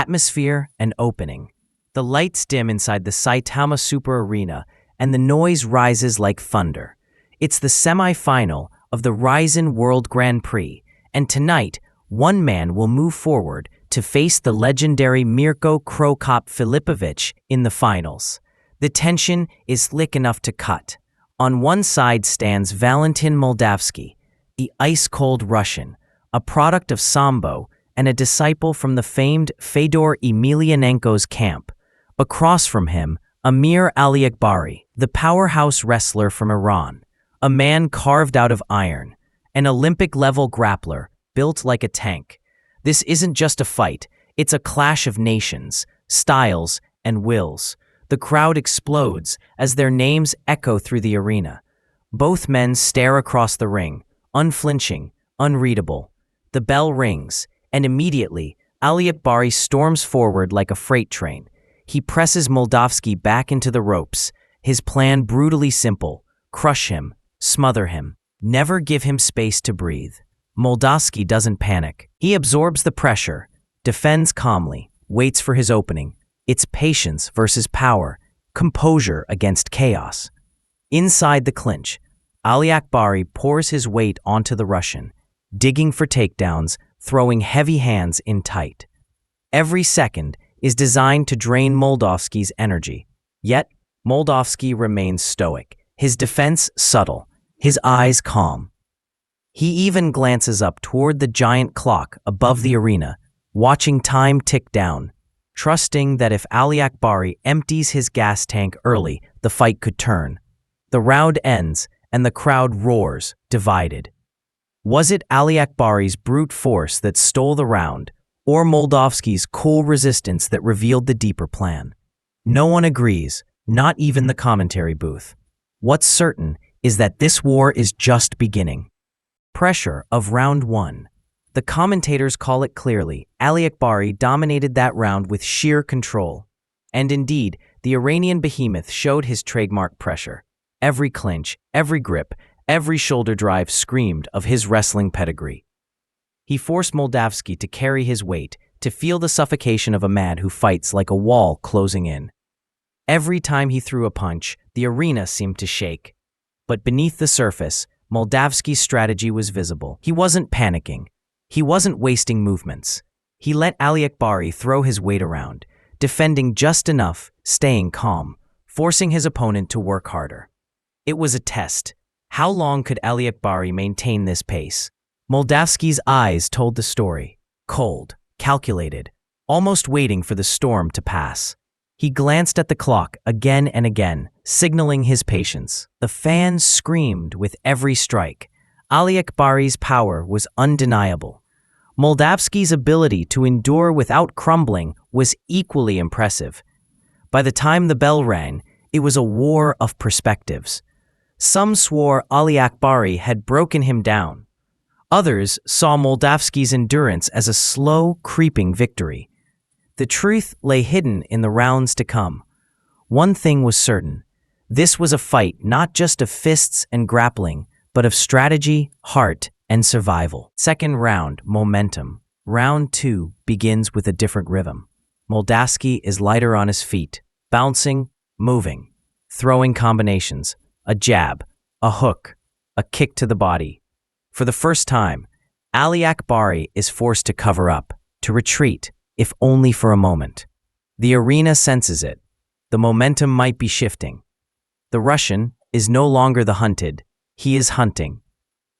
atmosphere, and opening. The lights dim inside the Saitama Super Arena, and the noise rises like thunder. It's the semi-final of the Rizin World Grand Prix, and tonight, one man will move forward to face the legendary Mirko Cro Cop Filipovic in the finals. The tension is thick enough to cut. On one side stands Valentin Moldavsky, the ice-cold Russian, a product of Sambo and a disciple from the famed Fedor Emelianenko's camp. Across from him, Amir Aliakbari, the powerhouse wrestler from Iran, a man carved out of iron, an Olympic-level grappler built like a tank. This isn't just a fight, it's a clash of nations, styles, and wills. The crowd explodes as their names echo through the arena. Both men stare across the ring, unflinching, unreadable. The bell rings, and immediately, Aliakbari storms forward like a freight train. He presses Moldavsky back into the ropes, his plan brutally simple: crush him, smother him, never give him space to breathe. Moldavsky doesn't panic. He absorbs the pressure, defends calmly, waits for his opening. It's patience versus power, composure against chaos. Inside the clinch, Aliakbari pours his weight onto the Russian, digging for takedowns, throwing heavy hands in tight. Every second is designed to drain Moldavsky's energy. Yet, Moldavsky remains stoic, his defense subtle, his eyes calm. He even glances up toward the giant clock above the arena, watching time tick down, trusting that if Aliakbari empties his gas tank early, the fight could turn. The round ends, and the crowd roars, divided. Was it Aliakbari's brute force that stole the round, or Moldavsky's cool resistance that revealed the deeper plan? No one agrees, not even the commentary booth. What's certain is that this war is just beginning. Pressure of round one. The commentators call it clearly: Aliakbari dominated that round with sheer control. And indeed, the Iranian behemoth showed his trademark pressure. Every clinch, every grip, every shoulder drive screamed of his wrestling pedigree. He forced Moldavsky to carry his weight, to feel the suffocation of a man who fights like a wall closing in. Every time he threw a punch, the arena seemed to shake. But beneath the surface, Moldavsky's strategy was visible. He wasn't panicking. He wasn't wasting movements. He let Aliakbari throw his weight around, defending just enough, staying calm, forcing his opponent to work harder. It was a test. How long could Aliakbari maintain this pace? Moldavsky's eyes told the story. Cold, calculated, almost waiting for the storm to pass. He glanced at the clock again and again, signaling his patience. The fans screamed with every strike. Aliakbari's power was undeniable. Moldavsky's ability to endure without crumbling was equally impressive. By the time the bell rang, it was a war of perspectives. Some swore Aliakbari had broken him down. Others saw Moldavsky's endurance as a slow, creeping victory. The truth lay hidden in the rounds to come. One thing was certain. This was a fight not just of fists and grappling, but of strategy, heart, and survival. Second round, momentum. Round two begins with a different rhythm. Moldavsky is lighter on his feet, bouncing, moving, throwing combinations, a jab, a hook, a kick to the body. For the first time, Aliakbari is forced to cover up, to retreat, if only for a moment. The arena senses it. The momentum might be shifting. The Russian is no longer the hunted. He is hunting.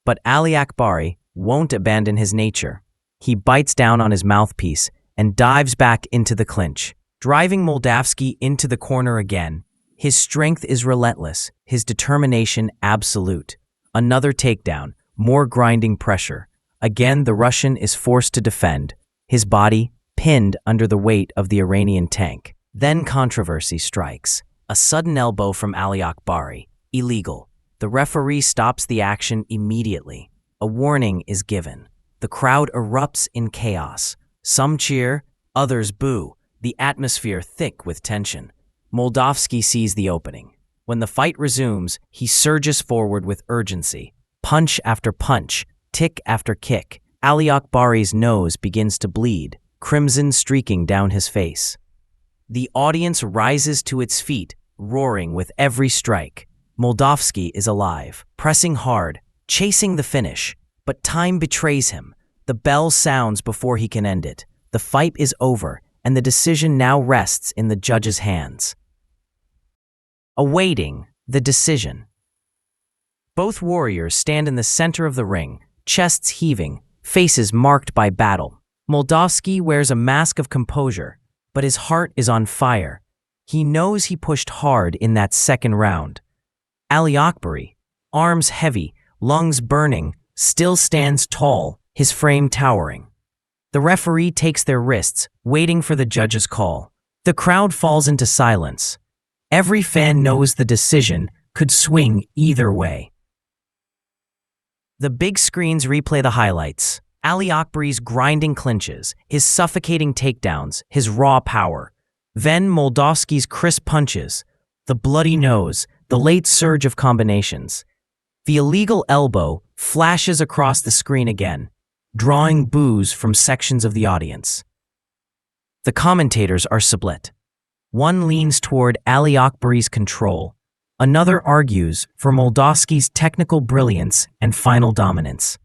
But Aliakbari won't abandon his nature. He bites down on his mouthpiece and dives back into the clinch, driving Moldavsky into the corner again. His strength is relentless, his determination absolute. Another takedown, more grinding pressure. Again, the Russian is forced to defend, his body pinned under the weight of the Iranian tank. Then controversy strikes. A sudden elbow from Aliakbari. Illegal. The referee stops the action immediately. A warning is given. The crowd erupts in chaos. Some cheer, others boo, the atmosphere thick with tension. Moldavsky sees the opening. When the fight resumes, he surges forward with urgency. Punch after punch, tick after kick. Aliakbari's nose begins to bleed. crimson streaking down his face. The audience rises to its feet, roaring with every strike. Moldavsky is alive, pressing hard, chasing the finish, but time betrays him. The bell sounds before he can end it. The fight is over, and the decision now rests in the judge's hands. Awaiting the decision. Both warriors stand in the center of the ring, chests heaving, faces marked by battle. Moldavsky wears a mask of composure, but his heart is on fire. He knows he pushed hard in that second round. Aliakbari, arms heavy, lungs burning, still stands tall, his frame towering. The referee takes their wrists, waiting for the judge's call. The crowd falls into silence. Every fan knows the decision could swing either way. The big screens replay the highlights. Aliakbari's grinding clinches, his suffocating takedowns, his raw power. Then Moldavsky's crisp punches, the bloody nose, the late surge of combinations. The illegal elbow flashes across the screen again, drawing boos from sections of the audience. The commentators are split. One leans toward Aliakbari's control. Another argues for Moldavsky's technical brilliance and final dominance.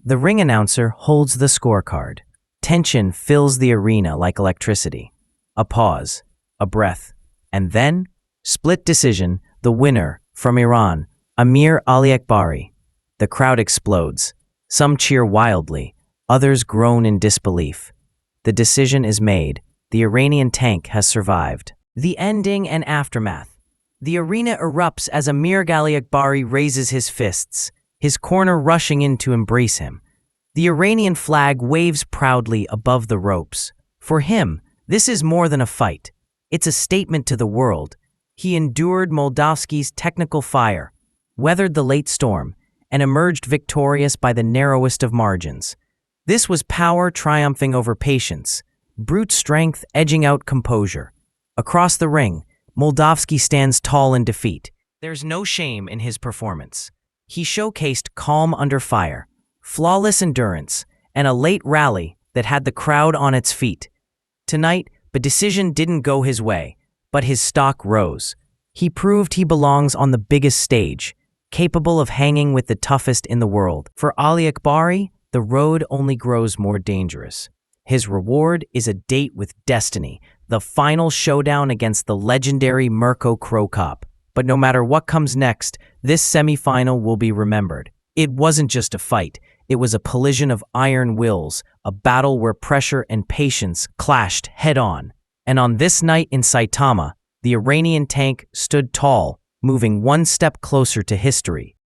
The ring announcer holds the scorecard. Tension fills the arena like electricity. A pause, a breath, and then, split decision, the winner, from Iran, Amir Aliakbari. The crowd explodes. Some cheer wildly, others groan in disbelief. The decision is made. The Iranian tank has survived. The ending and aftermath. The arena erupts as Amir Aliakbari raises his fists, his corner rushing in to embrace him. The Iranian flag waves proudly above the ropes. For him, this is more than a fight. It's a statement to the world. He endured Moldavsky's technical fire, weathered the late storm, and emerged victorious by the narrowest of margins. This was power triumphing over patience, brute strength edging out composure. Across the ring, Moldavsky stands tall in defeat. There's no shame in his performance. He showcased calm under fire, flawless endurance, and a late rally that had the crowd on its feet. Tonight, the decision didn't go his way, but his stock rose. He proved he belongs on the biggest stage, capable of hanging with the toughest in the world. For Aliakbari, the road only grows more dangerous. His reward is a date with destiny, the final showdown against the legendary Mirko Cro Cop. But no matter what comes next, this semi-final will be remembered. It wasn't just a fight. It was a collision of iron wills, a battle where pressure and patience clashed head-on. And on this night in Saitama, the Iranian tank stood tall, moving one step closer to history.